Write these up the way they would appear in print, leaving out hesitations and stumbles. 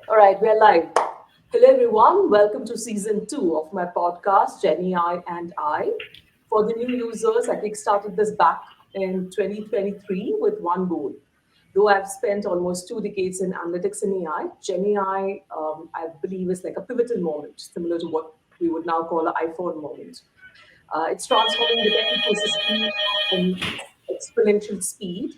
All right, we're live. Hello, everyone. Welcome to season two of my podcast, Jenny I and I. For the new users, I kickstarted this back in 2023 with one goal. Though I've spent almost 2 decades in analytics and AI, Jenny I believe, is like a pivotal moment, similar to what we would now call an iPhone moment. It's transforming the tech ecosystem in exponential speed.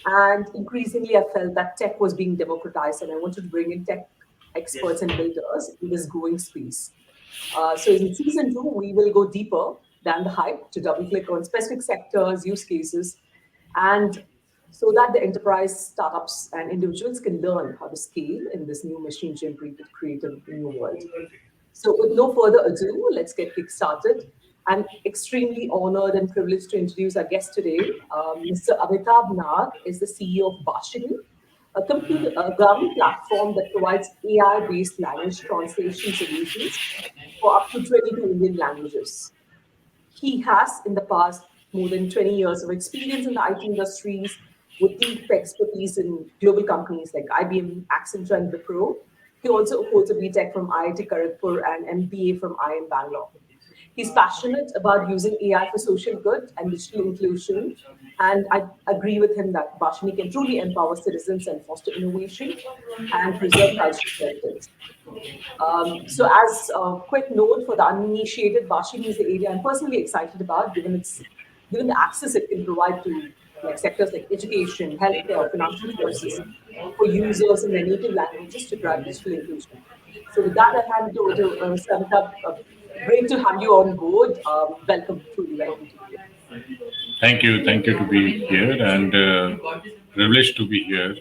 And increasingly, I felt that tech was being democratized, and I wanted to bring in tech experts and builders in this growing space. So, in season two, we will go deeper than the hype to double click on specific sectors, use cases, and so that the enterprise startups and individuals can learn how to scale in this new machine generated creative new world. So, with no further ado, let's get kick-started. I'm extremely honored and privileged to introduce our guest today. Mr. Amitabh Nag is the CEO of Bhashini, a government platform that provides AI-based language translation solutions for up to 22 Indian languages. He has, in the past, more than 20 years of experience in the IT industries with deep expertise in global companies like IBM, Accenture, and Wipro. He also holds a BTech from IIT Kharagpur and MBA from IIM Bangalore. He's passionate about using AI for social good and digital inclusion. And I agree with him that Bhashini can truly empower citizens and foster innovation and preserve cultural heritage. So, as a quick note for the uninitiated, Bhashini is the area I'm personally excited about, given the access it can provide to like sectors like education, healthcare, or financial services for users in their native languages to drive digital inclusion. So, with that, I hand it over to Mr. Amitabh. Great to have you on board. Welcome, truly welcome to you. Thank you to be here and privileged to be here.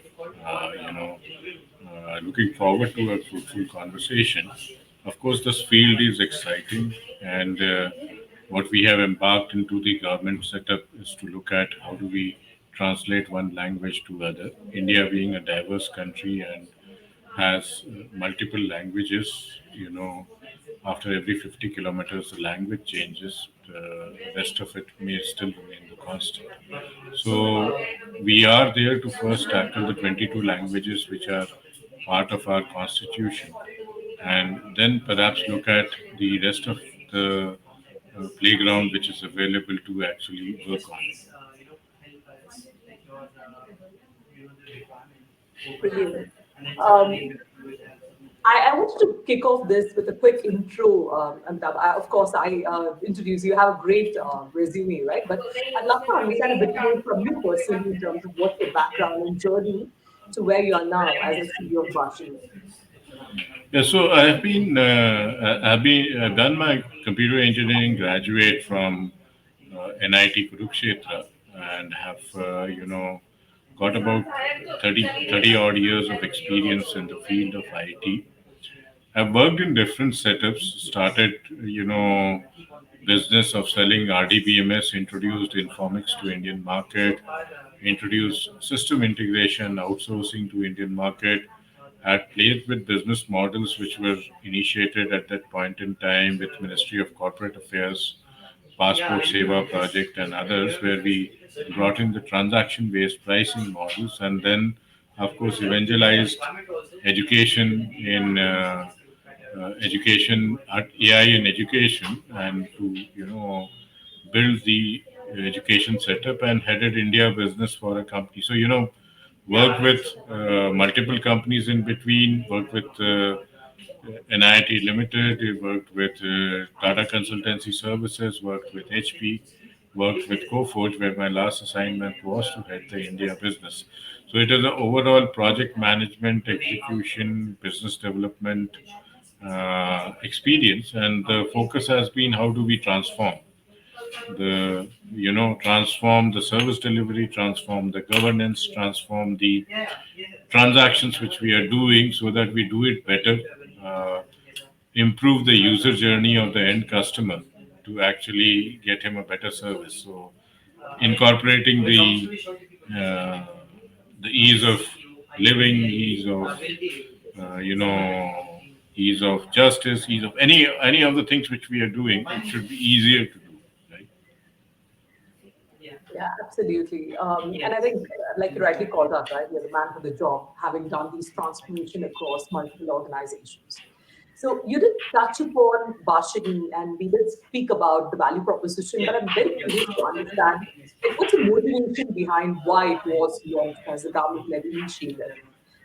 Looking forward to a fruitful conversation. Of course, this field is exciting, and what we have embarked into the government setup is to look at how do we translate one language to other. India being a diverse country and has multiple languages, after every 50 kilometers, the language changes. The rest of it may still remain the constant. So we are there to first tackle the 22 languages which are part of our constitution, and then perhaps look at the rest of the playground which is available to actually work on. Brilliant. Um, I wanted to kick off this with a quick intro, Amitabh. Of course, I introduce you. You have a great resume, right? But I'd love to understand a bit more from you personally in terms of what's your background and journey to where you are now as a CEO of Bhashini. Yeah, so I've done my computer engineering graduate from NIT Kurukshetra and have got about 30 odd years of experience in the field of IT. I've worked in different setups. Started business of selling RDBMS, introduced Informix to Indian market, introduced system integration, outsourcing to Indian market, had played with business models which were initiated at that point in time with Ministry of Corporate Affairs, Passport Seva project and others, where we brought in the transaction-based pricing models, and then, of course, evangelized education in education, AI in education, and to build the education setup and headed India business for a company. So worked with multiple companies in between, worked with NIT Limited, we worked with Tata Consultancy Services, worked with HP, worked with Coforge, where my last assignment was to head the India business. So it is an overall project management, execution, business development experience, and the focus has been how do we transform the service delivery, transform the governance, transform the transactions which we are doing so that we do it better, uh, improve the user journey of the end customer to actually get him a better service. So incorporating uh, the ease of living, uh, you know, ease of justice, ease of any of the things which we are doing, it should be easier to do, right? Yeah, absolutely. And I think like you rightly called out, right? You're the man for the job, having done these transformation across multiple organizations. So you did touch upon Bhashini, and we did speak about the value proposition, but I'm very curious to understand, like, what's the motivation behind why it was launched as a government-led initiative?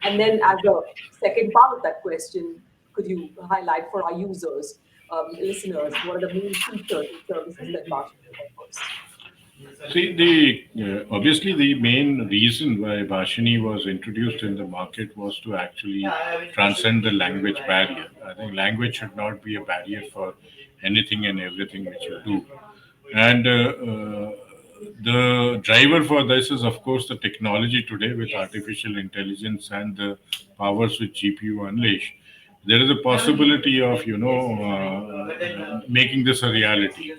And then, as a second part of that question, could you highlight for our users, listeners, what are the main features and services that Bhashini offers? See, obviously the main reason why Bhashini was introduced in the market was to actually transcend the language barrier. I think language should not be a barrier for anything and everything which you do. And the driver for this is, of course, the technology today with artificial intelligence and the powers which GPU unleash. There is a possibility of, making this a reality,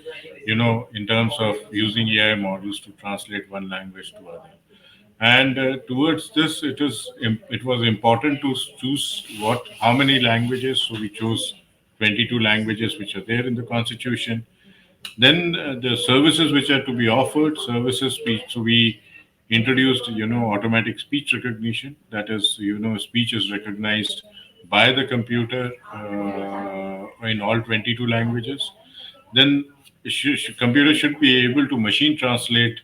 in terms of using AI models to translate one language to other. And towards this, it was important to choose how many languages. So we chose 22 languages which are there in the constitution. Then the services which are to be offered, services speech. So we introduced, automatic speech recognition. That is, speech is recognized by the computer in all 22 languages. Then computer should be able to machine translate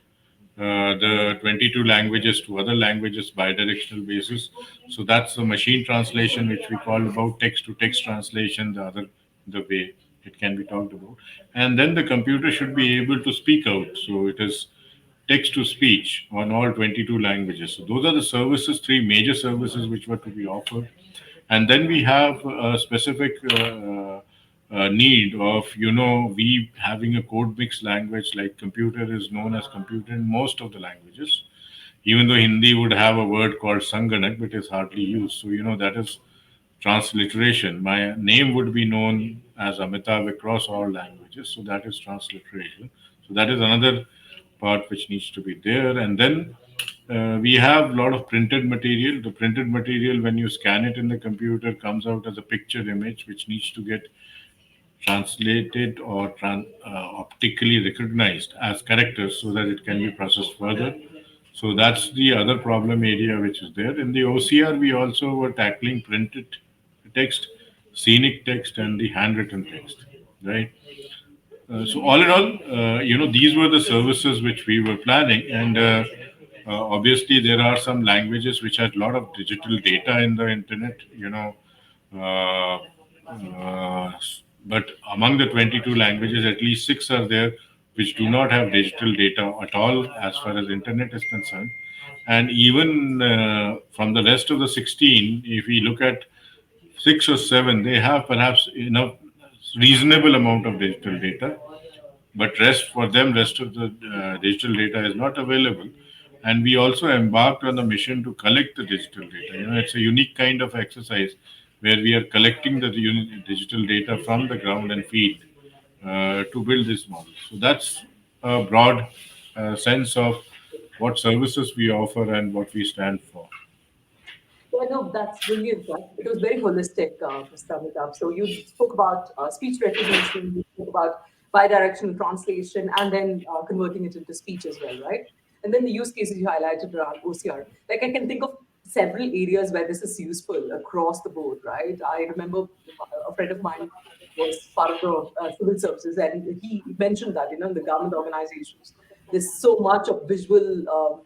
the 22 languages to other languages bidirectional basis. So that's the machine translation, which we call about text to text translation, the way it can be talked about. And then the computer should be able to speak out. So it is text to speech on all 22 languages. So those are the services, three major services which were to be offered. And then we have a specific need of, we having a code mix language, like computer is known as computer in most of the languages, even though Hindi would have a word called sanganak, but is hardly used. So that is transliteration. My name would be known as Amitabh across all languages, so that is transliteration. So that is another part which needs to be there. And then we have a lot of printed material. The printed material, when you scan it in the computer, comes out as a picture image, which needs to get translated or optically recognized as characters so that it can be processed further. So that's the other problem area which is there. In the OCR, we also were tackling printed text, scenic text, and the handwritten text, right? So all in all, these were the services which we were planning, and obviously there are some languages which had a lot of digital data in the internet, uh, uh, but among the 22 languages, at least six are there which do not have digital data at all as far as internet is concerned. And even from the rest of the 16, if we look at six or seven, they have perhaps enough reasonable amount of digital data, but rest of the digital data is not available. And we also embarked on a mission to collect the digital data. It's a unique kind of exercise where we are collecting the digital data from the ground and field to build this model. So that's a broad sense of what services we offer and what we stand for. So I know that's brilliant. Right? It was very holistic, Mr. Amitabh. So you spoke about speech recognition, you spoke about bidirectional translation, and then converting it into speech as well, right? And then the use cases you highlighted around OCR. Like I can think of several areas where this is useful across the board, right? I remember a friend of mine was part of the civil services, and he mentioned that in the government organizations, there's so much of visual.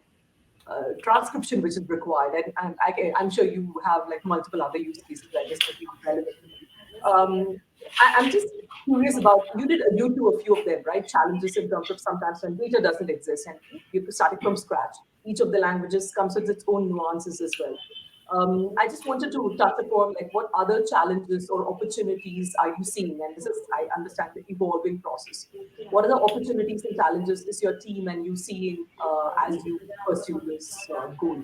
Transcription which is required, and I'm sure you have like multiple other use cases where this could be relevant. I'm just curious about, you did allude to a few of them, right? Challenges in terms of sometimes when data doesn't exist and you have to start it from scratch. Each of the languages comes with its own nuances as well. I just wanted to touch upon like what other challenges or opportunities are you seeing? And this is, I understand, the evolving process. What are the opportunities and challenges is your team and you seeing as you pursue this goal?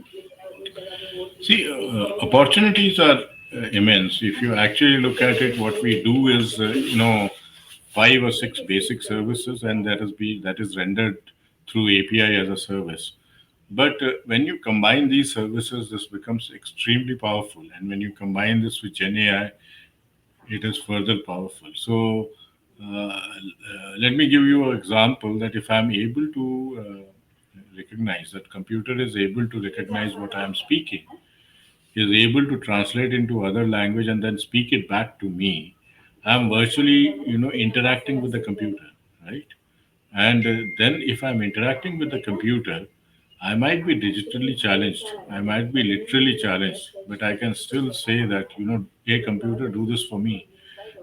See, opportunities are immense. If you actually look at it, what we do is, five or six basic services, and that is rendered through API as a service. But when you combine these services, this becomes extremely powerful. And when you combine this with Gen AI, it is further powerful. So, let me give you an example that if I'm able to recognize, that computer is able to recognize what I am speaking, is able to translate into other language and then speak it back to me. I'm virtually, interacting with the computer, right? And then if I'm interacting with the computer, I might be digitally challenged. I might be literally challenged, but I can still say that, hey, computer, do this for me,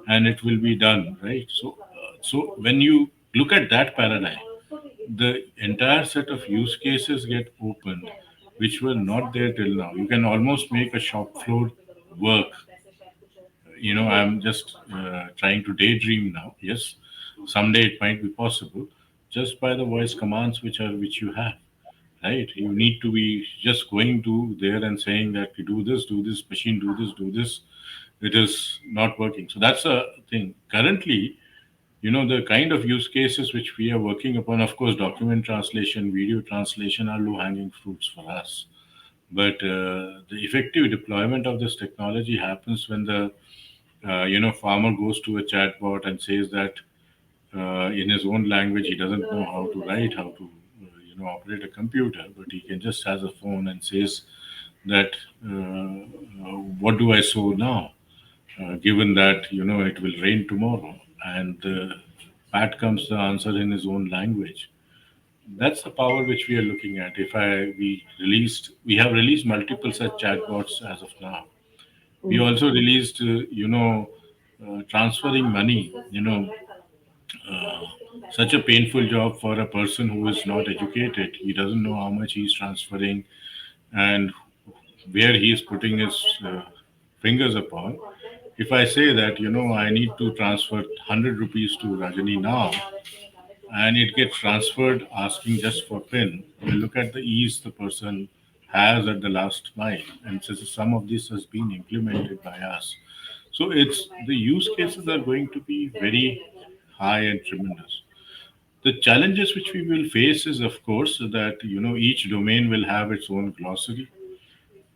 and it will be done, right? So when you look at that paradigm, the entire set of use cases get opened, which were not there till now. You can almost make a shop floor work. I'm just trying to daydream now. Yes, someday it might be possible, just by the voice commands which you have. Right? You need to be just going to there and saying that you do this, machine, do this, do this. It is not working. So that's a thing. Currently, the kind of use cases which we are working upon, of course, document translation, video translation are low hanging fruits for us. But the effective deployment of this technology happens when the farmer goes to a chatbot and says that in his own language he doesn't know how to write, how to operate a computer, but he can just has a phone and says that what do I sow now? Given that it will rain tomorrow, and back comes the answer in his own language. That's the power which we are looking at. If I we have released multiple such chatbots as of now. We Mm. also released transferring money. Such a painful job for a person who is not educated. He doesn't know how much he's transferring and where he is putting his fingers upon. If I say that, I need to transfer 100 rupees to Rajani now, and it gets transferred asking just for PIN, you look at the ease the person has at the last mile. And so some of this has been implemented by us. So it's the use cases are going to be very high and tremendous. The challenges which we will face is, of course, that each domain will have its own glossary.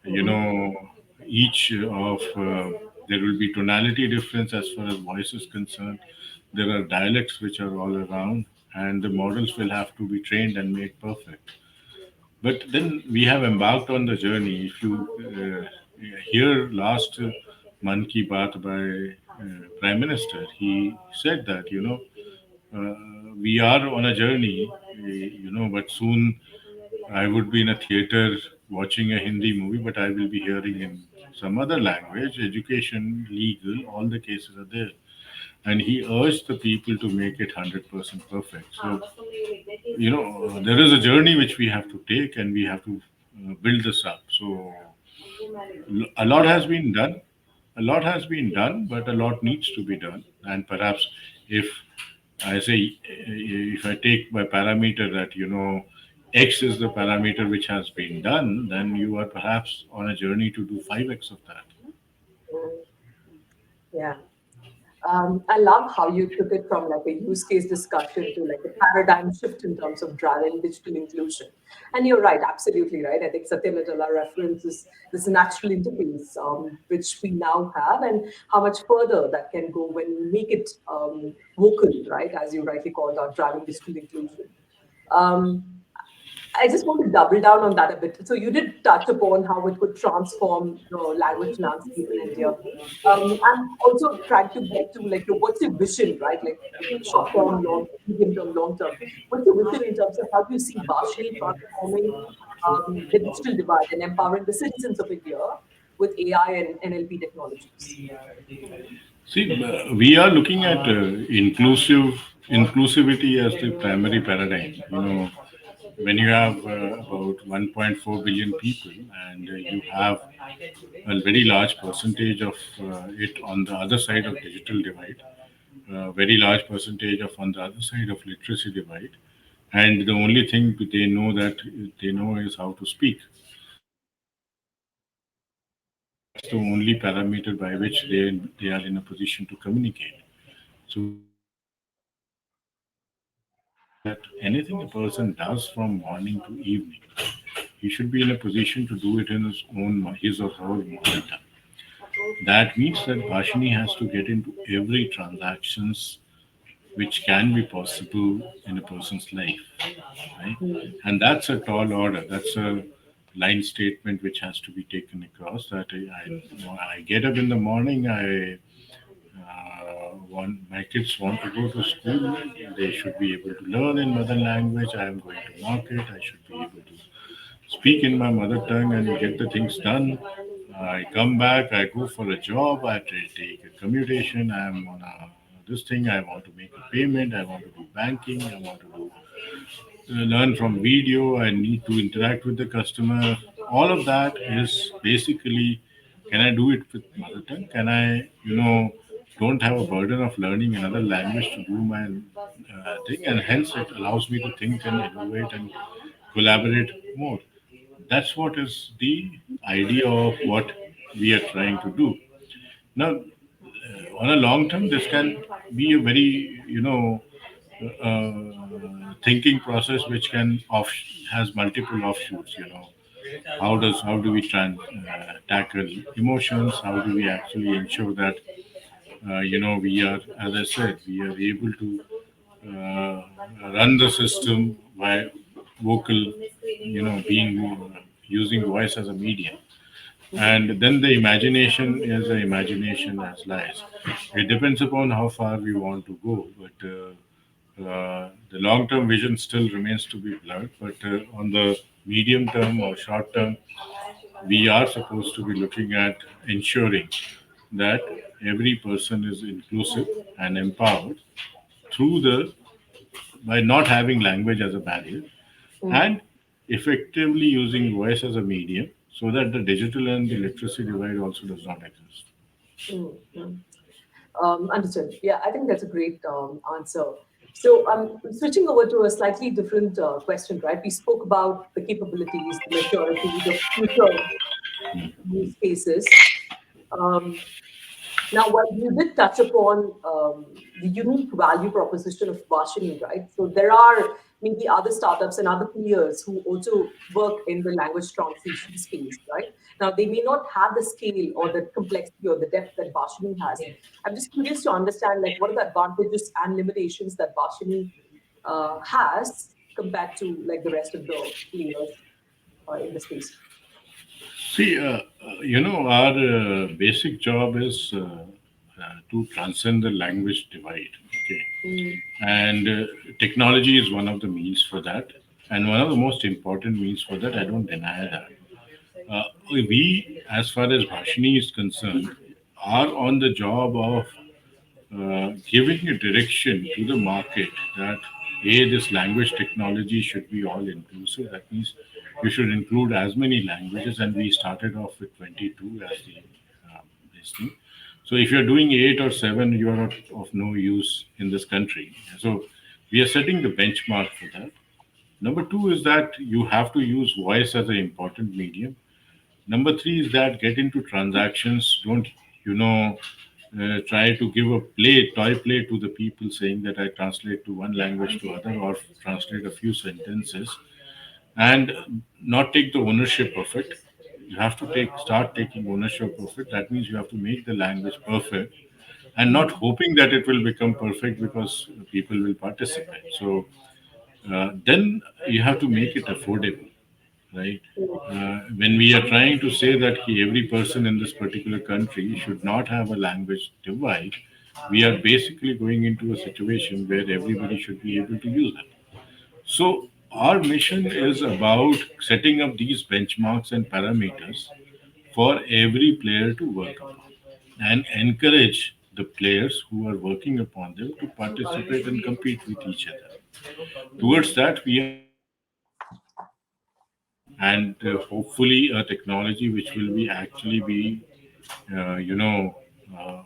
You Mhm. know, each of there will be tonality difference as far as voice is concerned. There are dialects which are all around, and the models will have to be trained and made perfect. But then we have embarked on the journey. If you hear last Man Ki Baat by Prime Minister, he said that we are on a journey, but soon I would be in a theater watching a Hindi movie, but I will be hearing in some other language, education, legal, all the cases are there. And he urged the people to make it 100% perfect. So, there is a journey which we have to take and we have to build this up. So, a lot has been done. A lot has been done, but a lot needs to be done. And perhaps if I say, if I take my parameter that, X is the parameter which has been done, then you are perhaps on a journey to do 5X of that. Mm. Yeah. I love how you took it from like a use case discussion to like a paradigm shift in terms of driving digital inclusion. And you're right, absolutely right. I think Satya Nadella references this natural interface, which we now have, and how much further that can go when we make it vocal, right? As you rightly called out, driving digital inclusion. Um, I just want to double down on that a bit. So you did touch upon how it could transform the language landscape in India. I'm also trying to get to like what's your vision, right? Like short term, long, medium term, long term. What's your vision in terms of how do you see Bhashini transforming the digital divide and empowering the citizens of India with AI and NLP technologies? See, we are looking at inclusivity as the primary paradigm. When you have about 1.4 billion people and you have a very large percentage of it on the other side of digital divide, very large percentage of on the other side of literacy divide, and the only thing they know is how to speak. That's the only parameter by which they are in a position to communicate. So we are looking at that anything a person does from morning to evening, he should be in a position to do it in his or her mother tongue. That means that Bhashini has to get into every transactions which can be possible in a person's life, right? mm, And that's a tall order. That's a line statement which has to be taken across. That I get up in the morning. Want my kids want to go to school. They should be able to learn in mother language. I am going to market. I should be able to speak in my mother tongue and get the things done. I come back, I go for a job, take a commutation, I'm on this thing, I want to make a payment, I want to do banking, I want to do learn from video, I need to interact with the customer. All of that is basically, can I do it with mother tongue? Can I, don't have a burden of learning another language to do my thing, and hence it allows me to think and innovate and collaborate more. That's what is the idea of what we are trying to do. Now, on a long term, this can be a very, thinking process which can has multiple offshoots. How do we try and tackle emotions? How do we actually ensure that we are, as I said, we are able to uh, run the system by vocal, being using voice as a medium. And then the imagination is the imagination as lies. It depends upon how far we want to go, but the long term vision still remains to be blurred. But on the medium term or short term, we are supposed to be looking at ensuring that every person is inclusive and empowered through the by not having language as a barrier mm, and effectively using voice as a medium so that the digital and the literacy divide also does not exist. mm. Understood. Yeah, I think that's a great answer. So I'm switching over to a slightly different question, right? We spoke about the capabilities, the maturity, the future use cases. Um, Now, while you did touch upon the unique value proposition of Bhashini, right? So there are maybe other startups and other peers who also work in the language translation space, right? Now, they may not have the scale or the complexity or the depth that Bhashini has. I'm just curious to understand, like, what are the advantages and limitations that Bhashini has compared to like the rest of the players in the space? See, our basic job is to transcend the language divide. Okay, Mm, and technology is one of the means for that, and one of the most important means for that. I don't deny that. We, as far as Bhashini is concerned, are on the job of giving a direction to the market that this language technology should be all inclusive. That means you should include as many languages, and we started off with 22 as the this thing. So if you're doing 8 or 7, you are not of no use in this country. So we are setting the benchmark for that. Number two is that you have to use voice as an important medium. Number three is that get into transactions. Don't try to give a toy play to the people, saying that I translate to one language to other or translate a few sentences, and not take the ownership of it. You have to start taking ownership of it. That means you have to make the language perfect, and not mm, hoping that it will become perfect because people will participate. So then you have to make it affordable, right? mm, When we are trying to say that every person in this particular country should not have a language divide, we are basically going into a situation where everybody should be able to use it. So, our mission is about setting up these benchmarks and parameters for every player to work upon and encourage the players who are working upon them to participate and compete with each other. Towards that, we are building a technology and hopefully a technology which will be actually be uh, you know uh,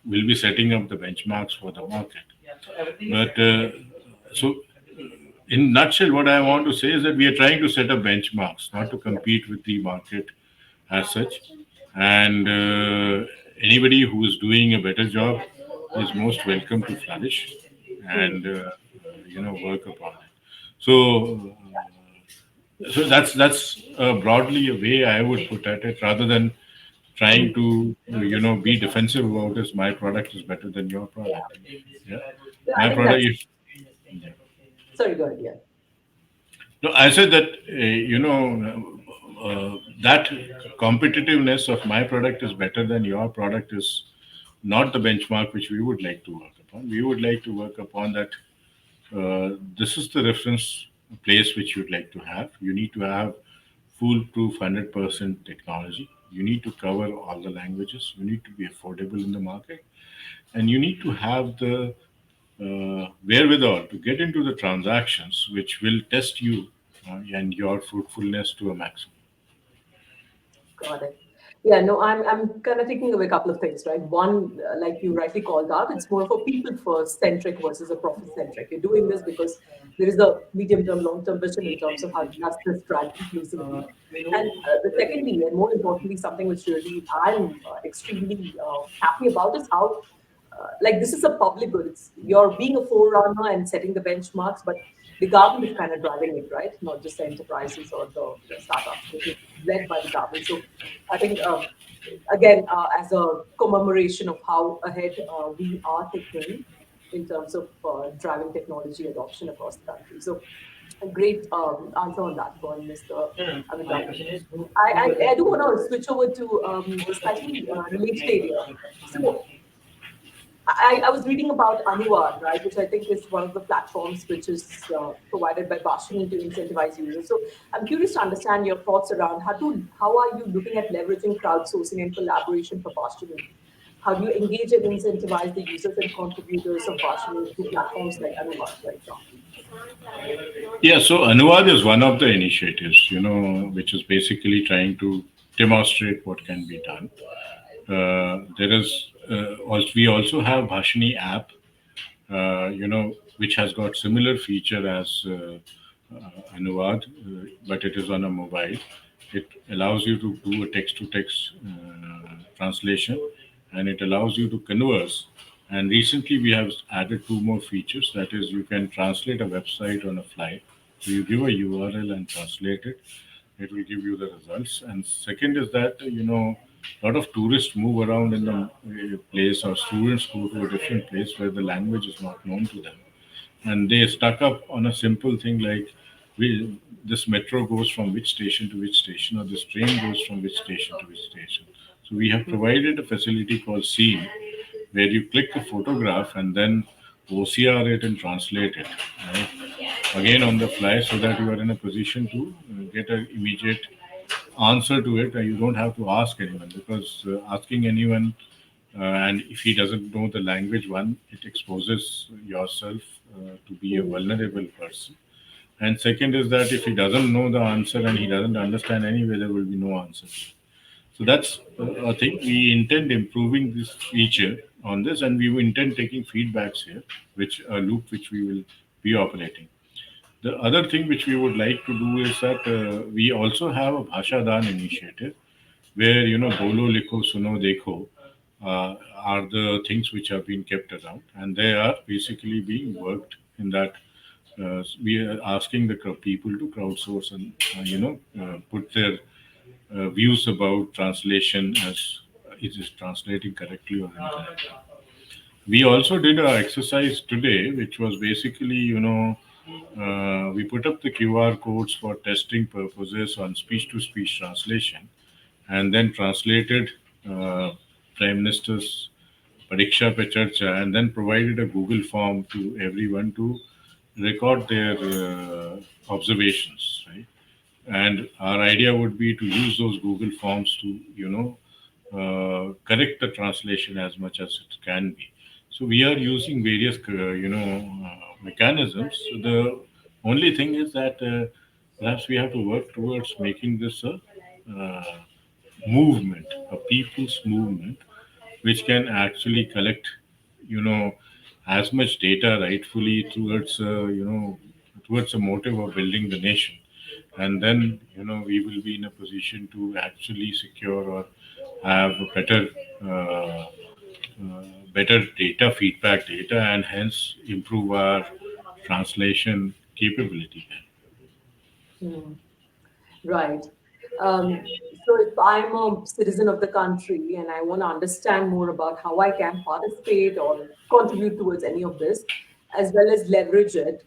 will be setting up the benchmarks for the market. But so in nutshell, what I want to say is that we are trying to set up benchmarks, not to compete with the market as such. And anybody who is doing a better job is most welcome to flourish mm. and work upon it. So that's broadly a way I would put at it, rather than trying to be defensive about is my product is better than your Yeah. product. Yeah, So I my think product that's, is. Yeah. sorry, go ahead. Yeah. No, I said that that competitiveness of my product is better than your product is not the benchmark which we would like to work upon. We would like to work upon that. This is the reference place which you'd like to have. You need to have foolproof 100% technology. You need to cover all the languages. You need to be affordable in the market, and you need to have the wherewithal to get into the transactions which will test you and your fruitfulness to a maximum. Got it. Yeah, no, I'm kind of taking away a couple of things, right? One, like you rightly called out, it's more of a people first centric versus a profit centric. You're doing this because there is a medium term, long term vision in terms of how does this drive inclusivity. And the secondly, and more importantly, something which really I'm extremely happy about is how like this is a public good. It's you're being a forerunner and setting the benchmarks, but the government is kind of driving it, right? Not just the enterprises or the startups. This is led by the government. So I think again, as a commemoration of how ahead we are taking in terms of driving technology adoption across the country. So a great answer on that one, Mr. Amitabh. I do want to switch over to a slightly related area. So I was reading about Anuvad, right, which I think is one of the platforms which is provided by Bhashini to incentivize users. So I'm curious to understand your thoughts around how are you looking at leveraging crowdsourcing and collaboration for Bhashini? How do you engage and incentivize the users and contributors of Bhashini through platforms like Anuvad, for example? Yeah, so Anuvad is one of the initiatives, which is basically trying to demonstrate what can be done. There is also we also have Bhashini app, which has got similar feature as Anuvad, but it is on a mobile. It allows you to do a text-to-text translation, and it allows you to converse. And recently, we have added two more features. That is, you can translate a website on a fly. So you give a URL and translate it. It will give you the results. And second is that a lot of tourists move around in the place, or students go to a different place where the language is not known to them, and they stuck up on a simple thing like this metro goes from which station to which station, or this train goes from which station to which station. So we have provided a facility called Scene, where you click a photograph and then OCR it and translate it, right? Again on the fly, so that you are in a position to get an immediate answer to it. You don't have to ask anyone, because asking anyone, and if he doesn't know the language, one, it exposes yourself to be a Mm-hmm. vulnerable person. And second is that if he doesn't know the answer and he doesn't understand anyway, there will be no answer. So that's a thing. We intend improving this feature on this, and we intend taking feedbacks here, which a loop which we will be operating. The other thing which we would like to do is that we also have a Bhasha Dan initiative, where bolo likho suno dekho are the things which have been kept around, and they are basically being worked in that. We are asking the people to crowdsource and put their views about translation, as it is translating correctly or incorrectly. We also did a exercise today, which was basically, we put up the QR codes for testing purposes on speech-to-speech translation, and then translated uh, Prime Minister's Pariksha Pe Charcha, and then provided a Google form to everyone to record their observations, right? And our idea would be to use those Google forms to, correct the translation as much as it can be. So we are using various, mechanisms. So the only thing is that perhaps we have to work towards making this a uh, movement, a people's movement, which can actually collect, you know, as much data rightfully towards, towards a motive of building the nation. And then, we will be in a position to actually secure or have a better data, feedback data, and hence improve our translation capability. Hmm. Right. Um, So if I'm a citizen of the country and I want to understand more about how I can participate or contribute towards any of this, as well as leverage it,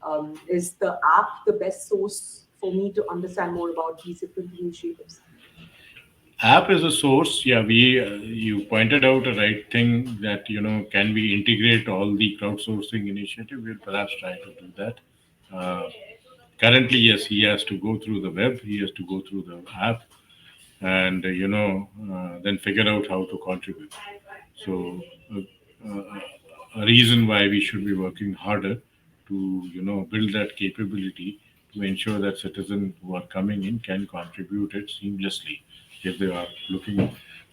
is the app the best source for me to understand more about these different initiatives? App is a source. Yeah, we you pointed out a right thing that can we integrate all the crowdsourcing initiative? We'll perhaps try to do that. Uh, Currently, yes, he has to go through the web. He has to go through the app, and then figure out how to contribute. So, a reason why we should be working harder to build that capability to ensure that citizens who are coming in can contribute it seamlessly if they are looking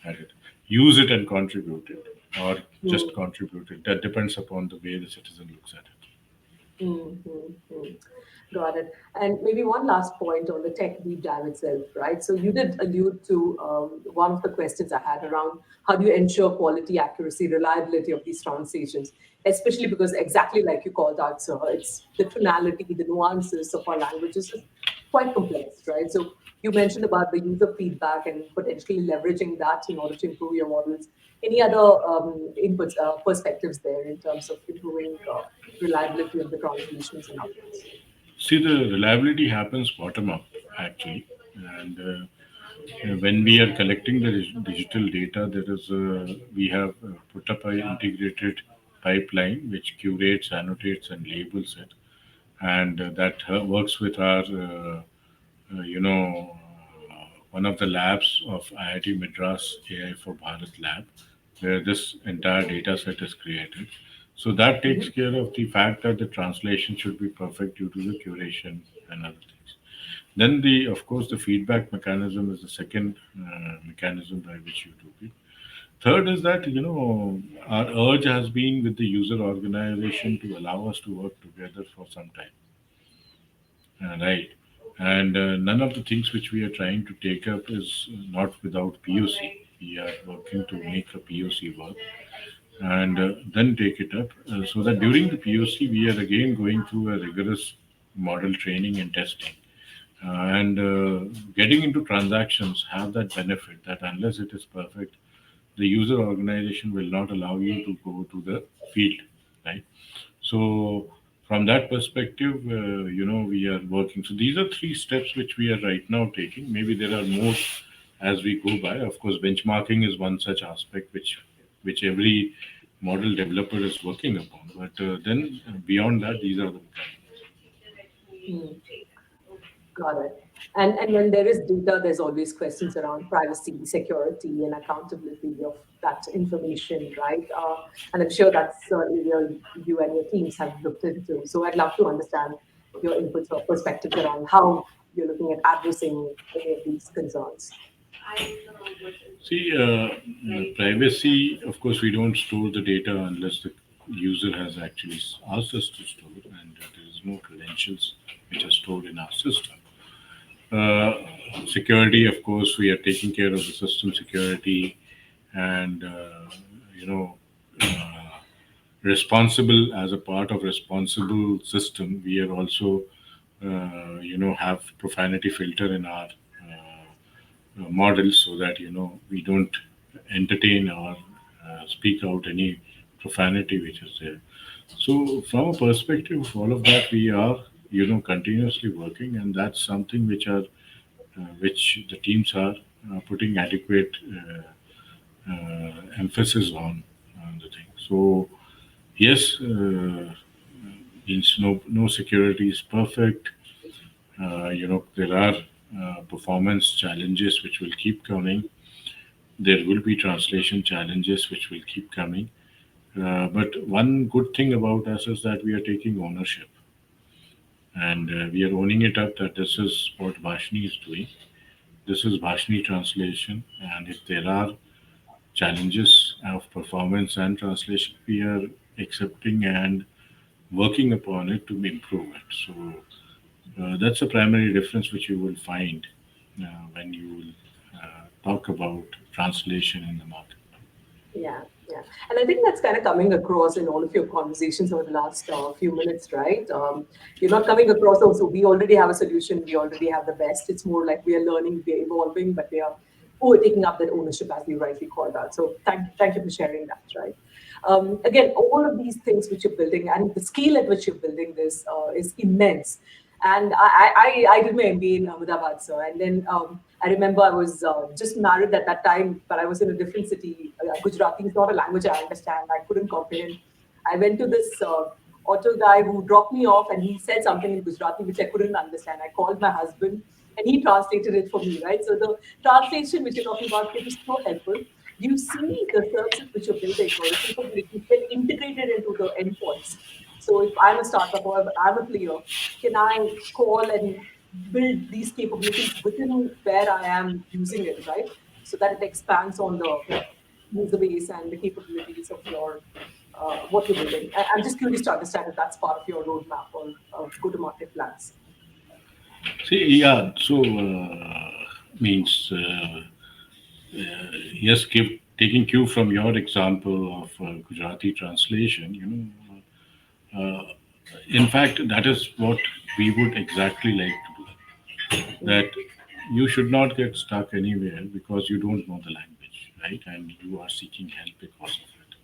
at it. Use it and contribute it, or just Hmm. contribute it. That depends upon the way the citizen looks at it. Mm-hmm. Got it. And maybe one last point on the tech deep dive itself, right? So you did allude to one of the questions I had around how do you ensure quality, accuracy, reliability of these translations, especially because exactly like you called out, sir, it's the tonality, the nuances of our languages is quite complex, right? So you mentioned about the user feedback and potentially leveraging that in order to improve your models. Any other inputs, perspectives there in terms of improving reliability of the translations and outputs? See, the reliability happens bottom up, actually. And when we are collecting the digital data, we have put up an integrated pipeline which curates, annotates, and labels it. And that works with our, one of the labs of IIT Madras AI for Bharat lab, where this entire data set is created. So that takes Mhm. care of the fact that the translation should be perfect due to the curation and other things. Then of course, the feedback mechanism is the second mechanism by which you do it. Third is that our urge has been with the user organization to allow us to work together for some time, right? And none of the things which we are trying to take up is not without POC. We are working to make a POC work and then take it up so that during the POC we are again going through a rigorous model training and testing and getting into transactions have that benefit that unless it is perfect, the user organization will not allow you to go to the field, right? So from that perspective, we are working. So these are three steps which we are right now taking. Maybe there are more as we go by. Of course, benchmarking is one such aspect which every model developer is working upon. But then beyond that, these are the Mm. Got it. And when there is data, there's always questions around privacy, security, and accountability of that information, right? And I'm sure that's area you and your teams have looked into. So I'd love to understand your inputs or perspectives around how you're looking at addressing any of these concerns. See, privacy, of course, we don't store the data unless the user has actually asked us to store it, and there is no credentials which are stored in our system. Uh, Security, of course, we are taking care of the system security and, you know, uh, responsible as a part of responsible system. We are also, have profanity filter in our models so that we don't entertain or speak out any profanity which is there. So from a perspective of all of that, we are continuously working, and that's something which the teams are putting adequate emphasis on the thing. So yes, means no security is perfect. There are performance challenges which will keep coming. There will be translation challenges which will keep coming. But one good thing about us is that we are taking ownership and we are owning it up that this is what Bhashini is doing. This is Bhashini translation, and if there are challenges of performance and translation, we are accepting and working upon it to improve it. So that's a primary difference which you will find when you will talk about translation in the market. Yeah, yeah. And I think that's kind of coming across in all of your conversations over the last few minutes, right? You're not coming across also, we already have a solution, we already have the best. It's more like we are learning, we are evolving, but we are who are taking up that ownership, as you rightly called out. So thank you for sharing that, right? Again, all of these things which you're building and the scale at which you're building this is immense. And I did my MBA in Ahmedabad, sir. And then I remember I was just married at that time, but I was in a different city. Gujarati is not a language I understand. I couldn't comprehend. I went to this auto guy who dropped me off, and he said something in Gujarati which I couldn't understand. I called my husband, and he translated it for me, right? So the translation which you're talking about, it is so helpful. You see the services which you're building or the capabilities get integrated into the endpoints. So if I'm a startup or if I'm a player, can I call and build these capabilities within where I am using it, right? So that it expands on the user base and the capabilities of your what you're building. I'm just curious to understand if that's part of your roadmap or go-to-market plans. See, yeah, so means yes, taking cue from your example of Gujarati translation, in fact, that is what we would exactly like to do. That you should not get stuck anywhere because you don't know the language, right? And you are seeking help because of it.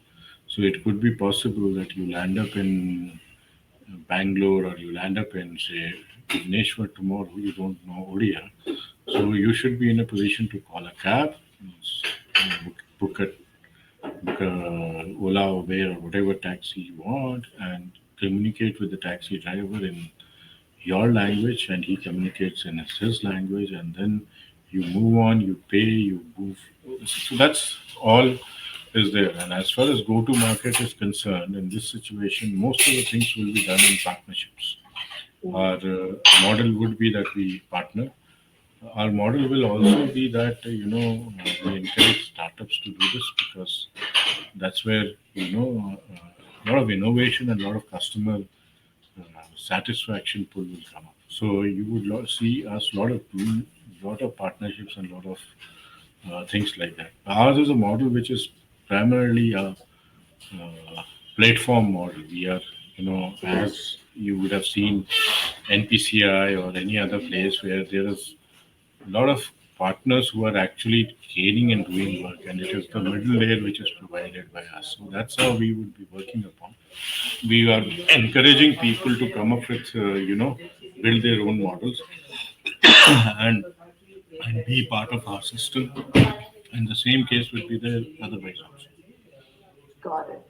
So it could be possible that you land up in Bangalore or you land up in, say, Bhubaneswar tomorrow, you don't know Odia. So you should be in a position to call a cab, book a Ola, Uber, or whatever taxi you want, and communicate with the taxi driver in your language, and he communicates in his language, and then you move on, you pay, you move. So that's all is there. And as far as go to market is concerned, in this situation, most of the things will be done in partnerships. Our model would be that we partner. Our model will also be that we encourage startups to do this because that's where a lot of innovation and a lot of customer satisfaction pull will come up. So you would see us lot of partnerships and lot of things like that. Ours is a model which is primarily a platform model. We are, as you would have seen NPCI or any other place where there is a lot of partners who are actually gaining and doing work, and it is the middle layer which is provided by us. So that's how we would be working upon. We are encouraging people to come up with, build their own models and and be part of our system. And the same case would be there otherwise also. Got it.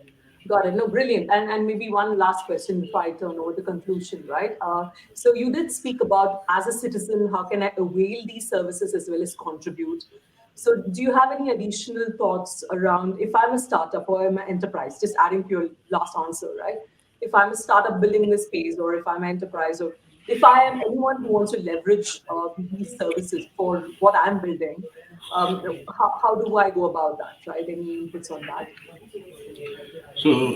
Got it. No, brilliant. And maybe one last question before I turn over the conclusion, right? So you did speak about as a citizen, how can I avail these services as well as contribute? So do you have any additional thoughts around if I'm a startup or I'm an enterprise, just adding to your last answer, right? If I'm a startup building in this space or if I'm an enterprise or if I am anyone who wants to leverage these services for what I'm building, how do I go about that, right? Any inputs on that? So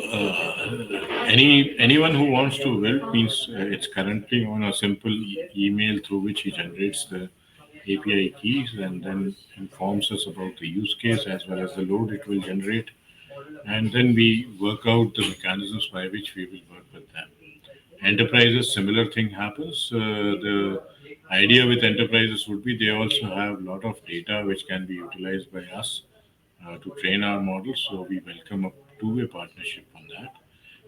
anyone who wants to build means it's currently on a simple email through which he generates the API keys and then informs us about the use case as well as the load it will generate, and then we work out the mechanisms by which we will work with them. Enterprises, similar thing happens. The idea with enterprises would be they also have a lot of data which can be utilized by us to train our models. So we welcome a two-way partnership on that.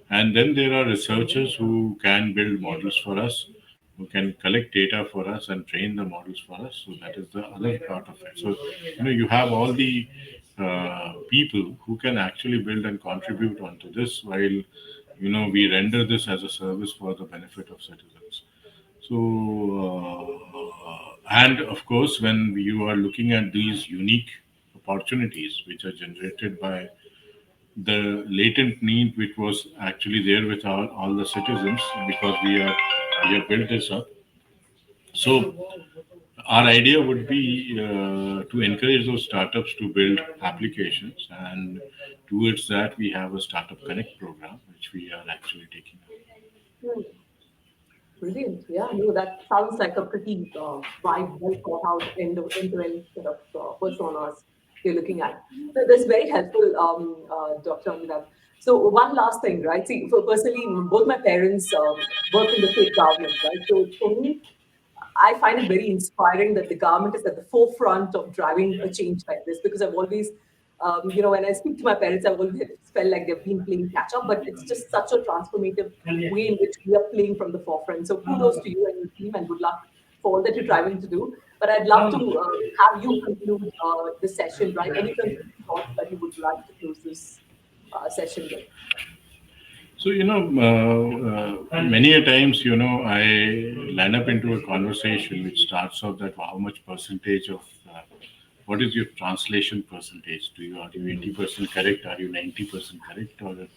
And then there are researchers who can build models for us, who can collect data for us and train the models for us. So that is the other part of it. So you have all the people who can actually build and contribute onto this, while we render this as a service for the benefit of citizens. So and of course, when you are looking at these unique opportunities which are generated by the latent need which was actually there with all the citizens because we have built this up. So our idea would be to encourage those startups to build applications, and towards that we have a startup connect program which we are actually taking up. Hmm. Brilliant. Yeah, no, that sounds like a pretty wide, well thought out end-to-end sort of personas you're looking at. So that's very helpful, Dr. Amitabh. So one last thing, right? See, for personally, both my parents work in the state government, right? So for me, I find it very inspiring that the government is at the forefront of driving a change like this, because I've always, when I speak to my parents, I've always felt like they've been playing catch up, but it's just such a transformative way in which we are playing from the forefront. So kudos to you and your team, and good luck for all that you're driving to do. But I'd love to have you conclude the session, right? Any concluding thoughts that you would like to close this session with? So, many a times, I land up into a conversation which starts off that how much percentage of what is your translation percentage? Are you 80% correct? Are you 90% correct? Or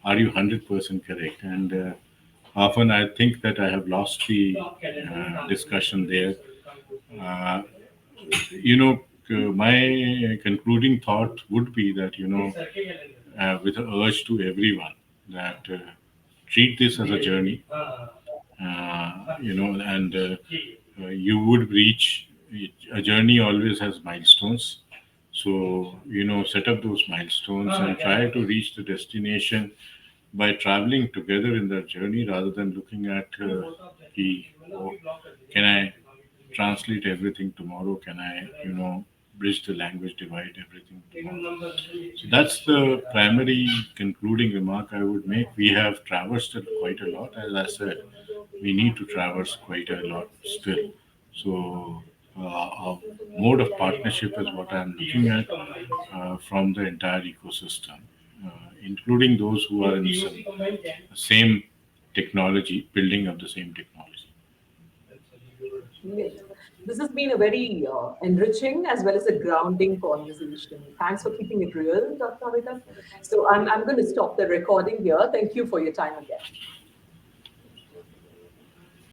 are you 100% correct? And often I think that I have lost the discussion there. Uh, you know, my concluding thought would be that, with an urge to everyone that treat this as a journey, and you would reach a journey always has milestones. So, set up those milestones and try to reach the destination by traveling together in that journey rather than looking at oh, can I translate everything tomorrow? Can I, bridge the language divide everything tomorrow? So that's the primary concluding remark I would make. We have traversed it quite a lot. As I said, we need to traverse quite a lot still. So, a mode of partnership is what I'm looking at from the entire ecosystem, including those who are in same technology, building of the same technology. Yes. This has been a very enriching as well as a grounding conversation. Thanks for keeping it real, Dr. Amitabh. So I'm going to stop the recording here. Thank you for your time again.